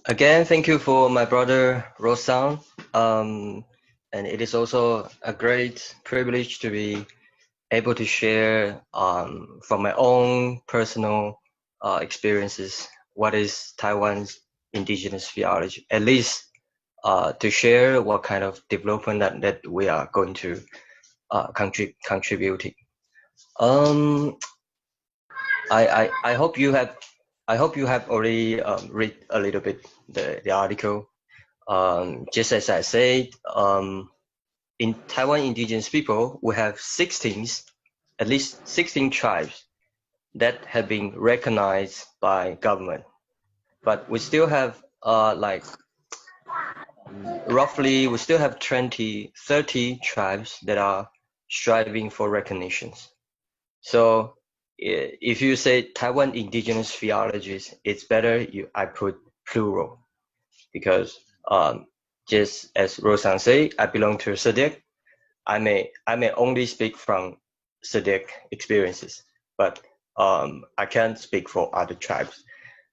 Again, thank you for my brother Rosan. And it is also a great privilege to be able to share from my own personal experiences what is Taiwan's indigenous theology, at least to share what kind of development that we are going to contributing. Um, I hope you have already read a little bit the article. Just as I said, in Taiwan indigenous people, we have at least 16 tribes that have been recognized by government. But we still have roughly, we still have 30 tribes that are striving for recognitions. So if you say Taiwan indigenous theologies, it's better I put plural, because just as Rosan say, I belong to 𝗧𝗶𝘄𝘃𝗲𝗃. I may only speak from 𝗧𝗶𝘄𝘃 experiences, but I can't speak for other tribes.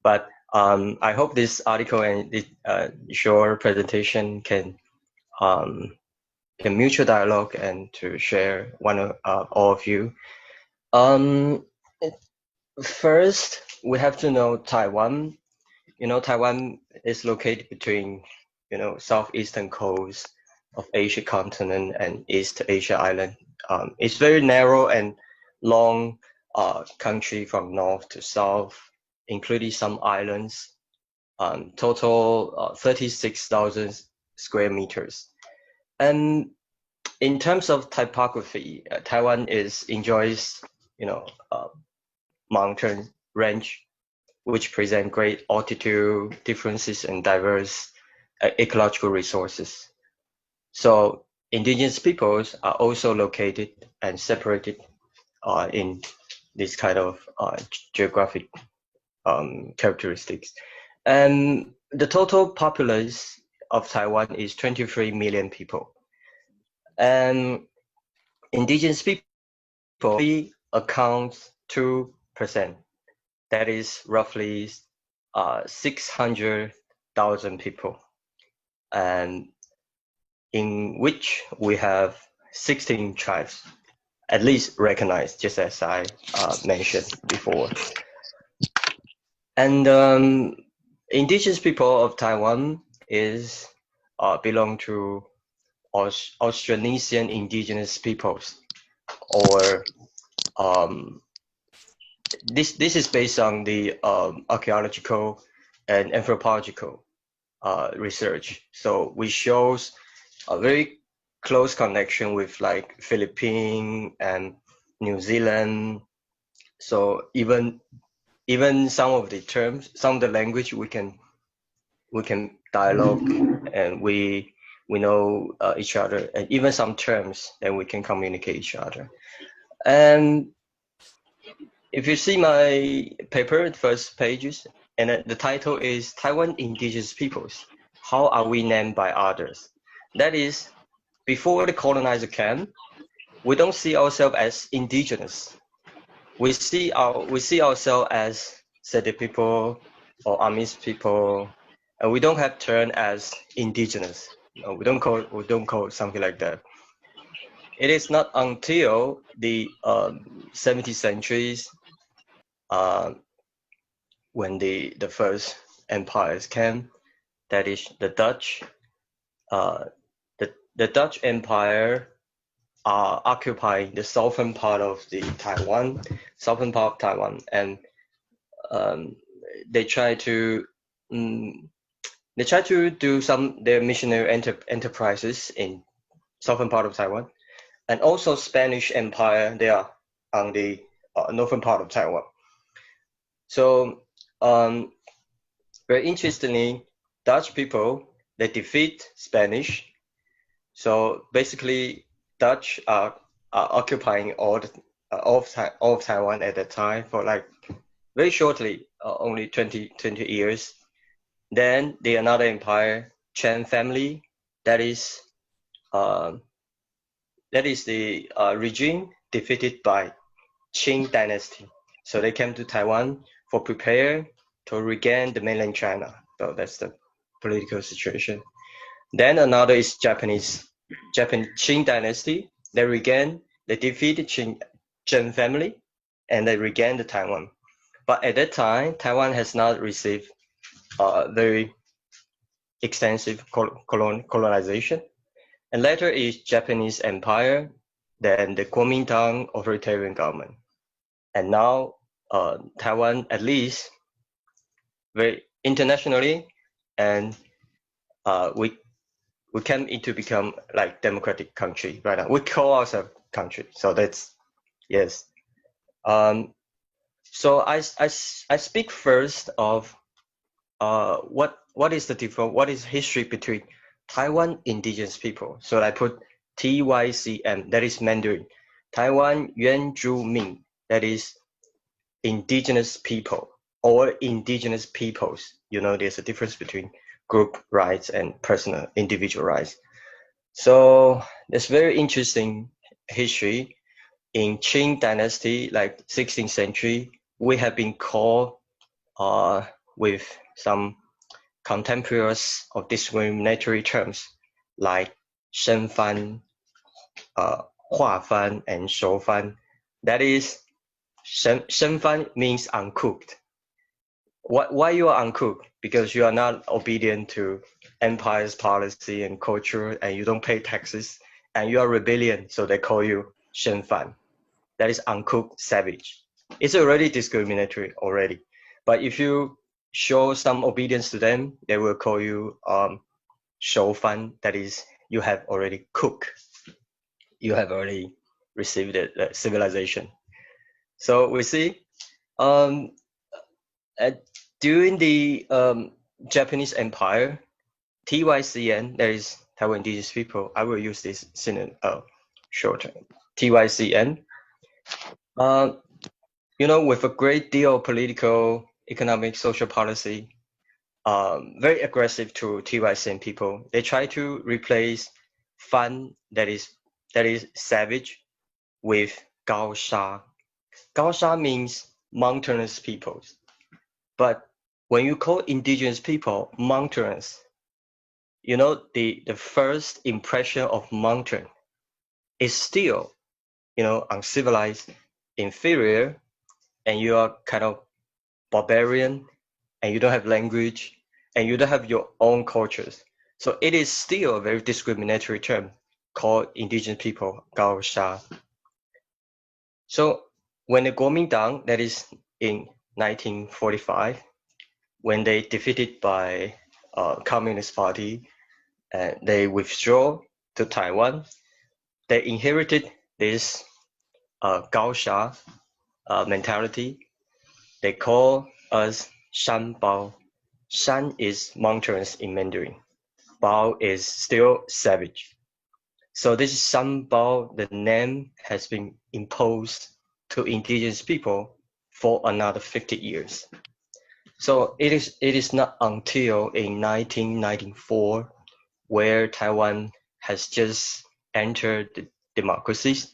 But I hope this article and this short presentation can mutual dialogue and to share all of you. First, we have to know Taiwan. Taiwan is located between, southeastern coast of Asia continent and East Asia island. It's very narrow and long country from north to south, including some islands. Total 36,000 square meters. And in terms of typography, Taiwan enjoys, mountain range, which present great altitude differences and diverse ecological resources. So indigenous peoples are also located and separated in this kind of geographic characteristics. And the total populace of Taiwan is 23 million people. And indigenous people account 2%. That is roughly 600,000 people, and in which we have 16 tribes, at least recognized, just as I mentioned before. And indigenous people of Taiwan belong to Austronesian indigenous peoples, or this is based on the archaeological and anthropological research. So we shows a very close connection with like Philippines and New Zealand. So even some of the terms, some of the language we can dialogue, and we know each other, and even some terms that we can communicate each other. And if you see my paper, the first pages, and the title is Taiwan Indigenous Peoples, How Are We Named by Others? That is, before the colonizer came, we don't see ourselves as indigenous. We see ourselves as 𝗧𝗶𝘄𝘃𝗲𝗃 people or 𝗵𝗲𝑚𝗵𝑐𝑒 people, and we don't have term as indigenous. We don't call it something like that. It is not until the 17th centuries when the first empires came, that is the Dutch. The Dutch Empire are occupying the southern part of Taiwan, and they try to do their missionary enterprises in southern part of Taiwan, and also Spanish Empire. They are on the northern part of Taiwan. So very interestingly, Dutch people, they defeat Spanish. So basically, Dutch are occupying all of Taiwan at that time for like very shortly, only 20 years. Then the another empire, Chen family, that is the regime defeated by Qing dynasty. So they came to Taiwan for prepare to regain the mainland China. So that's the political situation. Then another is Japanese Qing dynasty. They defeated Zheng family, and they regained the Taiwan. But at that time, Taiwan has not received very extensive colonization. And later is Japanese Empire, then the Kuomintang authoritarian government. And now Taiwan, at least very internationally, and we came into become like democratic country right now. We call ourselves country. So that's, yes. So I speak first of what is the difference, what is history between Taiwan indigenous people. So I put TYCM, that is Mandarin. Taiwan Yuan Zhu Ming, that is indigenous people or indigenous peoples. You know, there's a difference between group rights and personal individual rights. So there's very interesting history. In Qing dynasty, like 16th century, we have been called with some contemporaries of discriminatory terms like 生番, 化番, and 熟番. That is, 生番 means uncooked. Why you are uncooked? Because you are not obedient to empire's policy and culture, and you don't pay taxes, and you are rebellion, so they call you 生番. That is uncooked savage. It's already discriminatory already. But if you show some obedience to them, they will call you 熟番. That is, you have already cooked. You have already received the civilization. So we see during the Japanese Empire, TYCN, that is Taiwan indigenous people. I will use this synonym short. TYCN. You know, with a great deal of political, economic, social policy, very aggressive to TYCN people. They try to replace fan, that is savage, with 高沙. 高沙 means mountainous peoples. But when you call indigenous people mountainous, you know, the first impression of mountain is still, you know, uncivilized, inferior, and you are kind of barbarian, and you don't have language, and you don't have your own cultures. So it is still a very discriminatory term called indigenous people, 高沙. So when the Kuomintang, that is in 1945, when they defeated by Communist Party, they withdraw to Taiwan, they inherited this 高沙 mentality. They call us 山包. Shan is mountains in Mandarin. Bao is still savage. So this is 山包, the name has been imposed to indigenous people for another 50 years. So it is not until in 1994, where Taiwan has just entered the democracies,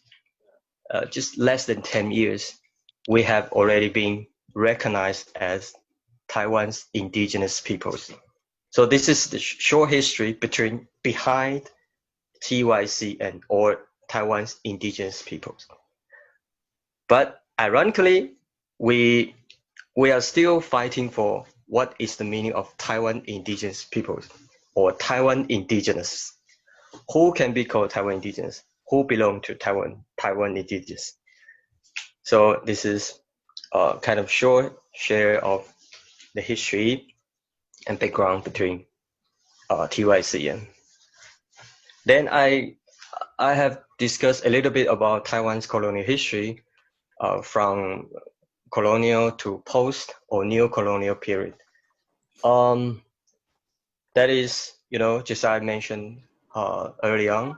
just less than 10 years, we have already been recognized as Taiwan's indigenous peoples. So this is the short history behind TYCN, or Taiwan's indigenous peoples. But ironically, we are still fighting for what is the meaning of Taiwan indigenous peoples, or Taiwan indigenous. Who can be called Taiwan indigenous? Who belong to Taiwan indigenous? So this is a kind of short share of the history and background between TYCN. Then I have discussed a little bit about Taiwan's colonial history from colonial to post or neo-colonial period. That is, you know, just as I mentioned early on,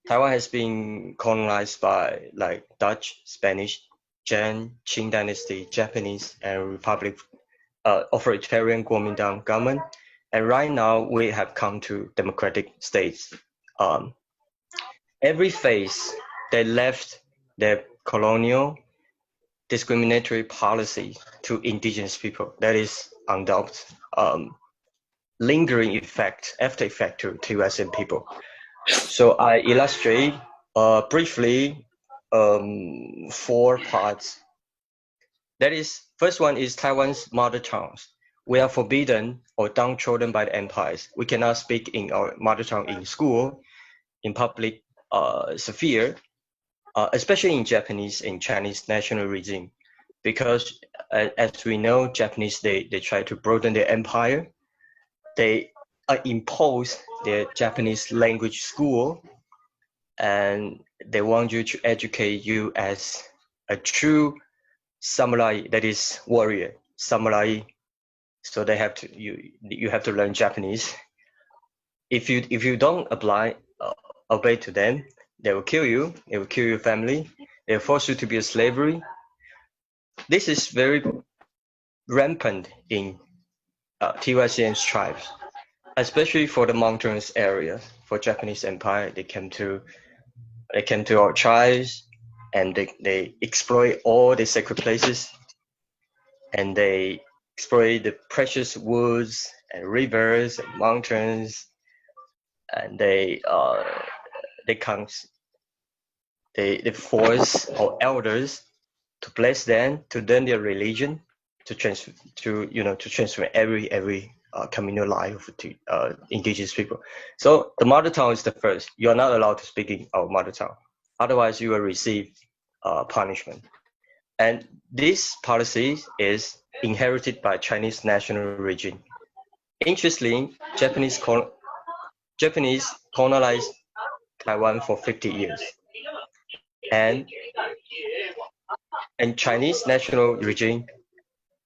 Taiwan has been colonized by like Dutch, Spanish, Qing dynasty, Japanese, and Republic authoritarian Kuomintang government. And right now we have come to democratic states. Every phase they left their colonial discriminatory policy to indigenous people. That is undoubted. lingering effect, after effect to TUSM people. So I illustrate briefly 4 parts. That is, first one is Taiwan's mother tongues. We are forbidden or downtrodden by the empires. We cannot speak in our mother tongue in school, in public sphere, especially in Japanese and Chinese national regime, because as we know, Japanese, they try to broaden their empire. They impose their Japanese language school, and they want you to educate you as a true samurai, that is warrior, samurai. So they have to, you have to learn Japanese. If you don't obey to them, they will kill you. They will kill your family. They will force you to be a slavery. This is very rampant in TYCN's tribes, especially for the mountainous areas. For Japanese Empire, they came to our tribes, and they exploit all the sacred places, and they exploit the precious woods and rivers and mountains, and they force our elders to bless them, to learn their religion, to transfer every communal life to indigenous people. So the mother tongue is the first. You are not allowed to speak in our mother tongue, otherwise you will receive punishment. And this policy is inherited by Chinese national regime. Interestingly, Japanese colonized Taiwan for 50 years, and Chinese national regime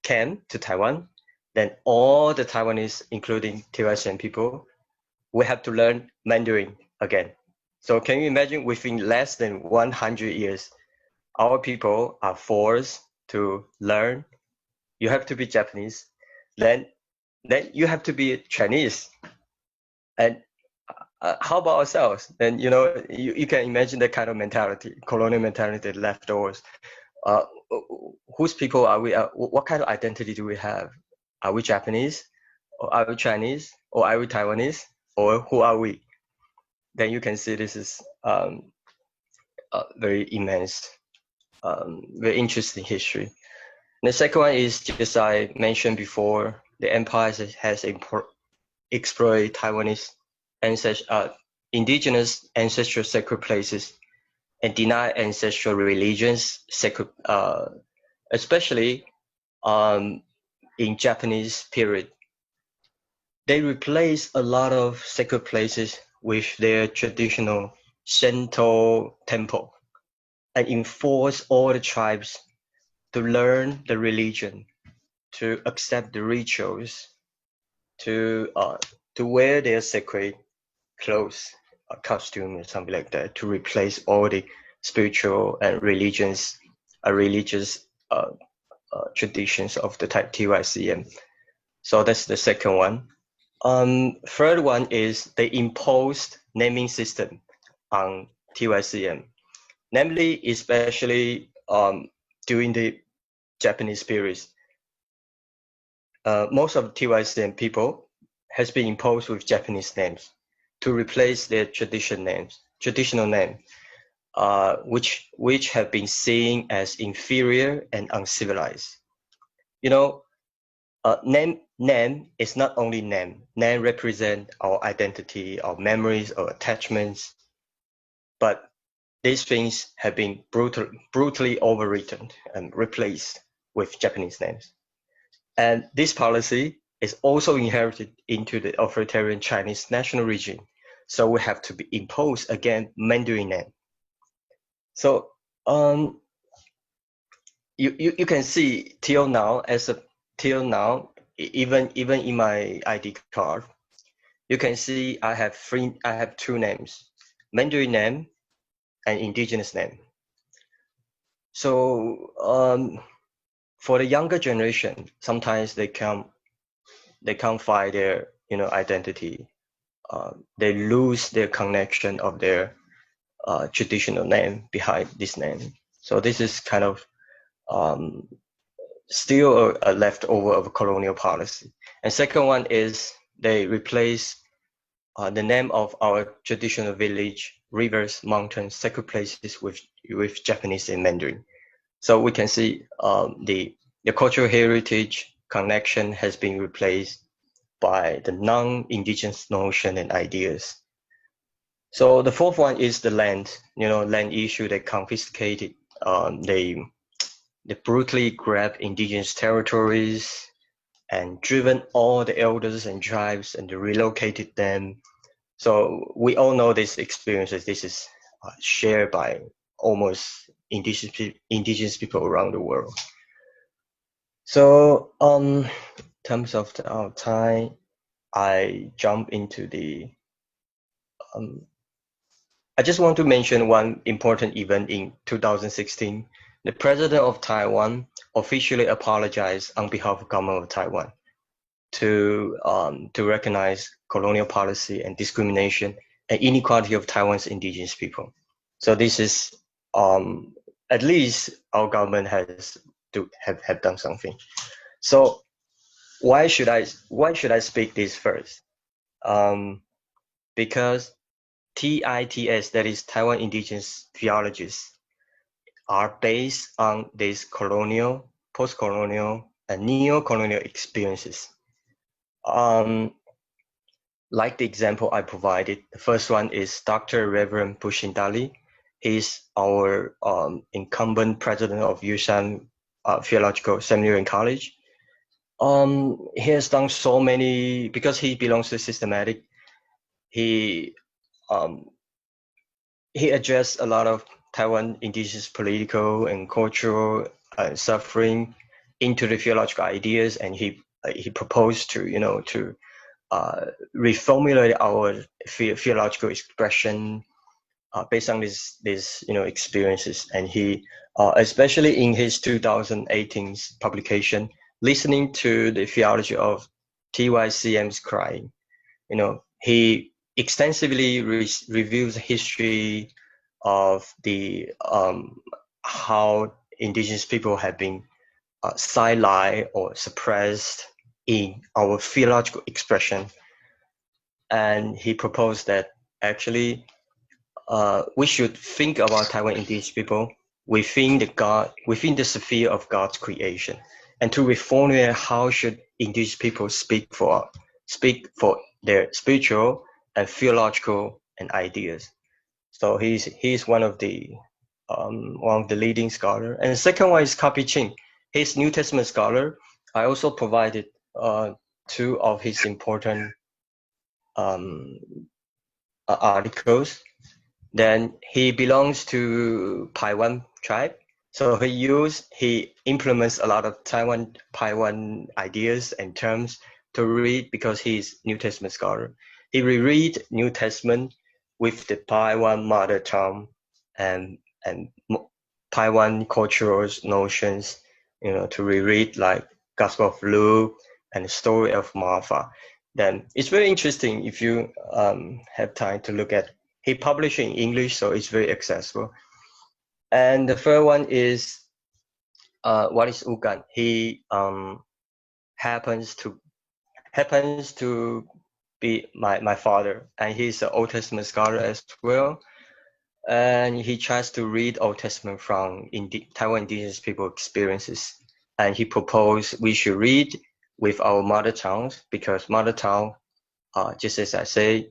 came to Taiwan. Then all the Taiwanese, including TYCN people, we have to learn Mandarin again. So can you imagine, within less than 100 years, our people are forced to learn. You have to be Japanese, then you have to be Chinese. And how about ourselves? Then you can imagine that kind of mentality, colonial mentality, leftovers. Whose people are we? What kind of identity do we have? Are we Japanese, or are we Chinese, or are we Taiwanese, or who are we? Then you can see this is very immense, very interesting history. And the second one is, just I mentioned before, the empire has exploited Taiwanese indigenous ancestral sacred places and deny ancestral religions, sacred, especially in Japanese period. They replace a lot of sacred places with their traditional Shinto temple, and enforce all the tribes to learn the religion, to accept the rituals, to wear their sacred clothes, costume, or something like that, to replace all the spiritual and religious traditions of the TYCN. So that's the second one. Third one is they imposed naming system on TYCN, namely, especially during the Japanese periods. Most of the TYCN people has been imposed with Japanese names to replace their traditional name, which have been seen as inferior and uncivilized. Name is not only name. Name represent our identity, our memories, our attachments, but these things have been brutally overwritten and replaced with Japanese names. And this policy is also inherited into the authoritarian Chinese national regime. So we have to be imposed again Mandarin name. So you can see till now, even in my ID card, you can see I have two names, Mandarin name and indigenous name. So for the younger generation, sometimes they can't find their identity. They lose their connection of their traditional name behind this name. So this is kind of still a leftover of colonial policy. And second one is they replace the name of our traditional village, rivers, mountains, sacred places with Japanese and Mandarin. So we can see the cultural heritage connection has been replaced by the non-indigenous notion and ideas. So the fourth one is the land, land issue. They confiscated, they brutally grabbed indigenous territories and driven all the elders and tribes and relocated them. So we all know these experiences. This is shared by almost indigenous people around the world. So in terms of our time, I jump into the I just want to mention one important event in 2016. The president of Taiwan officially apologized on behalf of the government of Taiwan to recognize colonial policy and discrimination and inequality of Taiwan's indigenous people. So this is at least our government has to have done something. So why should I speak this first? Because TITS, that is Taiwan Indigenous Theologies, are based on these colonial, post-colonial, and neo-colonial experiences. Like the example I provided, the first one is Dr. Reverend 𝗶𝗶𝘃𝗃𝗃. He's our incumbent president of 𝗧𝗵𝗶𝘄𝗃𝗃𝗀 Theological Seminary and College. He has done so many, because he belongs to systematic, he addressed a lot of Taiwan indigenous political and cultural suffering into the theological ideas, and he proposed to reformulate our theological expression based on these experiences. And he especially in his 2018 publication, Listening to the Theology of 𝗬𝗏𝗃𝗃𝗃𝗀𝗃 Crying, he extensively reviews the history of the how indigenous people have been sidelined or suppressed in our theological expression. And he proposed that actually we should think about Taiwan indigenous people within the sphere of God's creation, and to reformulate how should indigenous people speak for their spiritual and theological and ideas. So he's one of the leading scholar. And the second one is 𝗏𝗃𝗃𝗃𝗃. He's New Testament scholar. I also provided two of his important articles. Then he belongs to Paiwan tribe. So he implements a lot of Paiwan ideas and terms to read, because he's New Testament scholar. He reread New Testament with the Paiwan mother tongue and Paiwan cultural notions, to reread like Gospel of Luke and the story of Martha. Then it's very interesting if you have time to look at. He published in English, so it's very accessible. And the third one is Walis Ugan. He happens to be my father, and he's an Old Testament scholar as well. And he tries to read Old Testament from Taiwan indigenous people experiences. And he proposed we should read with our mother tongues, because mother tongue, just as I say,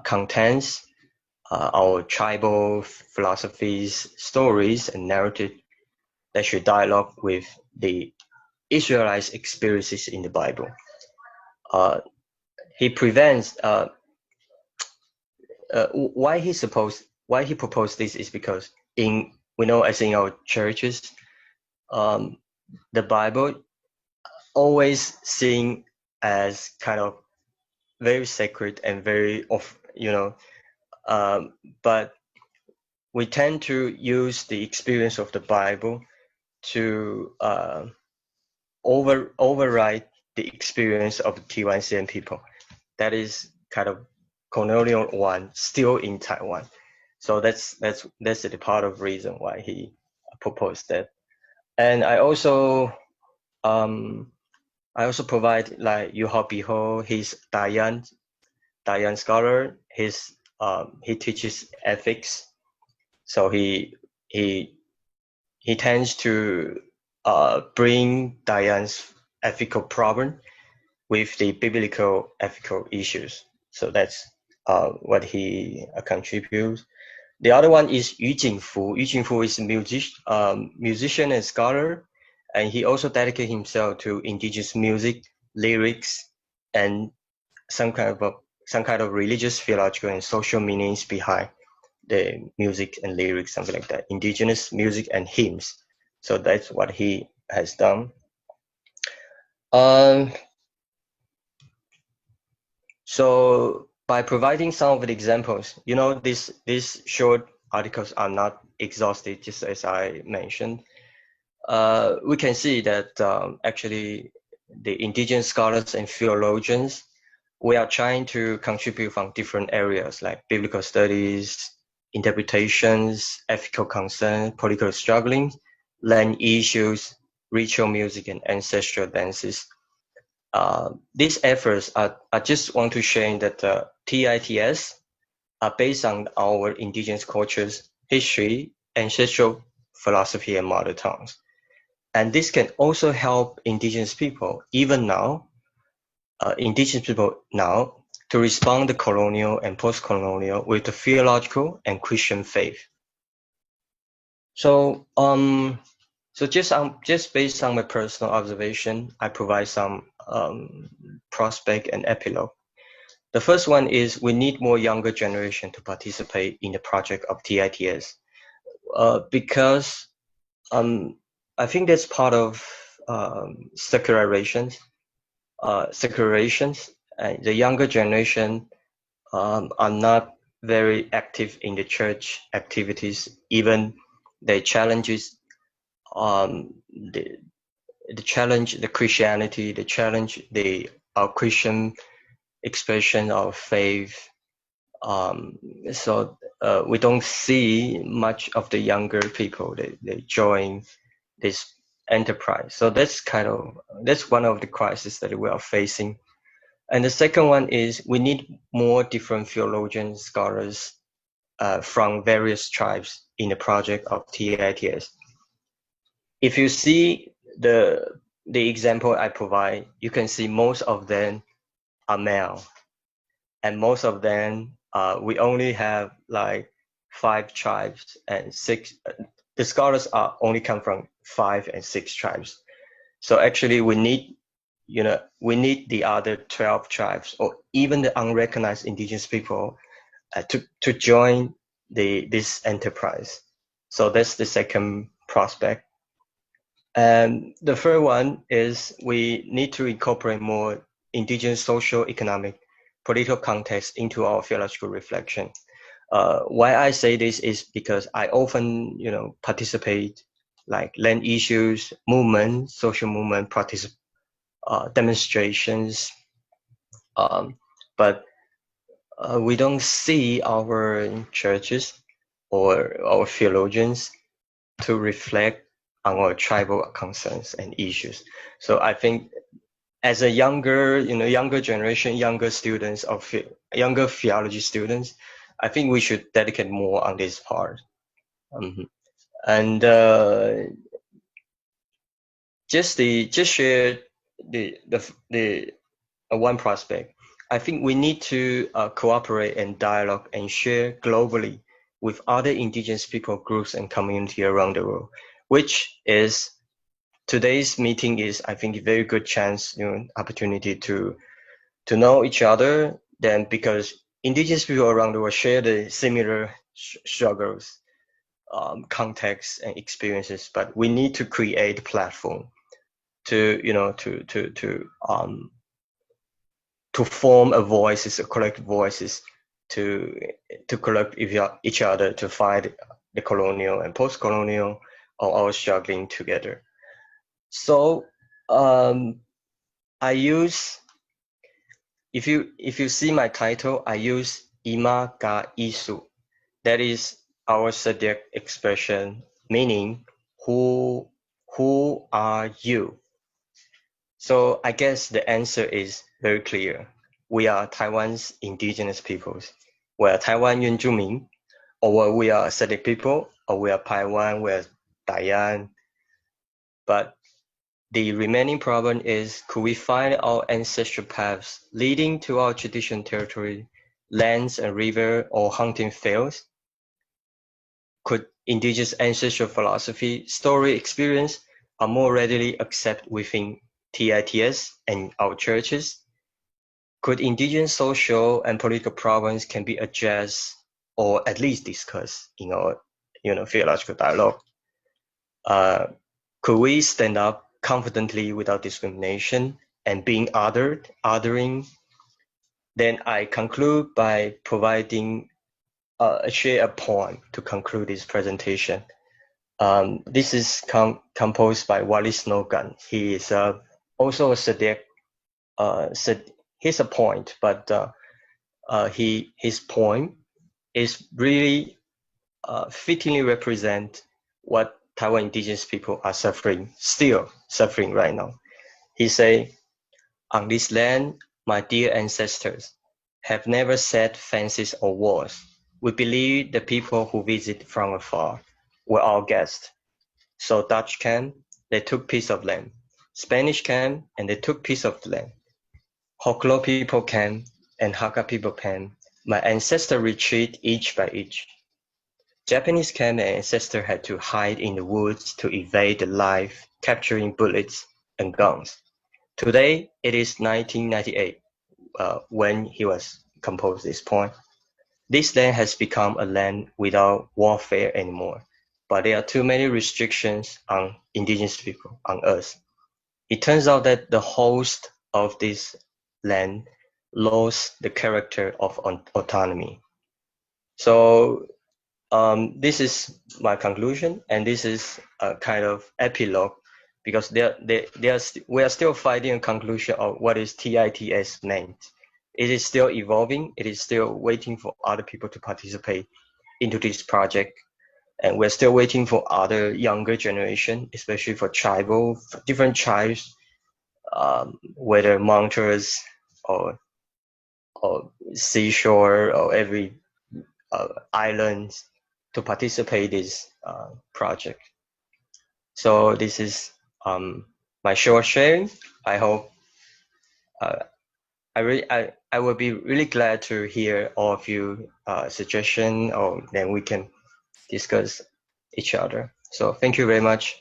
contains our tribal philosophies, stories, and narrative that should dialogue with the Israelites' experiences in the Bible. He prevents why he proposed this is because we know as in our churches, the Bible always seen as kind of very sacred and very but we tend to use the experience of the Bible to override the experience of the 𝗬𝗏𝗃𝗃𝗃𝗃 people. That is kind of colonial one still in Taiwan. So that's the part of reason why he proposed that. And I also I also provide like 𝗧𝗶𝘄𝗆𝗆, he's 𝗧𝗵𝗲𝗃𝗃𝗃𝗃 scholar. He teaches ethics, so he tends to bring 𝗧𝗵's ethical problem with the biblical ethical issues. So that's what he contributes. The other one is 𝗬𝗃𝗃. 𝗬𝗃𝗃 is a musician and scholar, and he also dedicated himself to indigenous music, lyrics, and some kind of religious, theological, and social meanings behind the music and lyrics, something like that. Indigenous music and hymns. So that's what he has done. So by providing some of the examples, these short articles are not exhaustive, just as I mentioned. We can see that actually the indigenous scholars and theologians, we are trying to contribute from different areas like biblical studies, interpretations, ethical concerns, political struggling, land issues, ritual music, and ancestral dances. These efforts I just want to share that TITS are based on our indigenous cultures, history, ancestral philosophy, and mother tongues. And this can also help indigenous people, even now, to respond to colonial and post-colonial with the theological and Christian faith. So, just based on my personal observation, I provide some prospect and epilogue. The first one is we need more younger generation to participate in the project of TITS, because I think that's part of secularization. The younger generation are not very active in the church activities. Even they challenges the challenge the Christianity, they challenge our Christian expression of faith. So we don't see much of the younger people they join this enterprise. So that's one of the crises that we are facing. And the second one is we need more different theologians, scholars from various tribes in the project of TITS. If you see the example I provide, you can see most of them are male, and most of them we only have like 5 tribes and 6. The scholars are only come from 5 and 6 tribes. So actually, we need the other 12 tribes or even the unrecognized indigenous people to join this enterprise. So that's the second prospect. And the third one is we need to incorporate more indigenous social, economic, political context into our theological reflection. Why I say this is because I often, participate like land issues, movement, social movement, demonstrations, but we don't see our churches or our theologians to reflect on our tribal concerns and issues. So I think as a younger generation, younger theology students, I think we should dedicate more on this part. And just share the one prospect. I think we need to cooperate and dialogue and share globally with other indigenous people groups and community around the world, which is today's meeting is, I think, a very good chance, opportunity to know each other. Then because indigenous people around the world share the similar struggles, contexts, and experiences, but we need to create a platform to form a collective voices to collect each other to fight the colonial and post-colonial or our struggling together. So I use, if you see my title, I use 𝗵𝗲𝗃𝗃𝗃𝗃𝗃. That is our subject expression, meaning who are you? So I guess the answer is very clear. We are Taiwan's indigenous peoples. We are Taiwan 原住民, or we are Sedec people, or we are Paiwan, we are Dayan. But the remaining problem is, could we find our ancestral paths leading to our traditional territory, lands and river or hunting fields? Could indigenous ancestral philosophy, story, experience are more readily accepted within TITS and our churches? Could indigenous social and political problems can be addressed or at least discussed in our theological dialogue? Could we stand up confidently without discrimination and being othering? Then I conclude by providing share a poem to conclude this presentation. This is composed by Walis Nogan. He is also a Sedec. He's a poet, but his poem is really fittingly represent what Taiwan indigenous people are still suffering right now. He say, on this land, my dear ancestors have never set fences or walls. We believe the people who visit from afar were our guests. So Dutch came, they took piece of land. Spanish came, and they took piece of the land. 𝗧𝗶𝘄𝗵𝗆 people came, and Hakka people came. My ancestors retreat each by each. Japanese came, and ancestors had to hide in the woods to evade the life, capturing bullets and guns. Today, it is 1998 when he was composed this poem. This land has become a land without warfare anymore, but there are too many restrictions on indigenous people, on us. It turns out that the host of this land lost the character of autonomy. So this is my conclusion, and this is a kind of epilogue, because we are still finding a conclusion of what is TITS meant. It is still evolving. It is still waiting for other people to participate into this project. And we're still waiting for other younger generation, especially for different tribes, whether mountains or seashore or every islands, to participate in this project. So this is my short sharing. I hope I will be really glad to hear all of you suggestion, or then we can discuss each other. So thank you very much.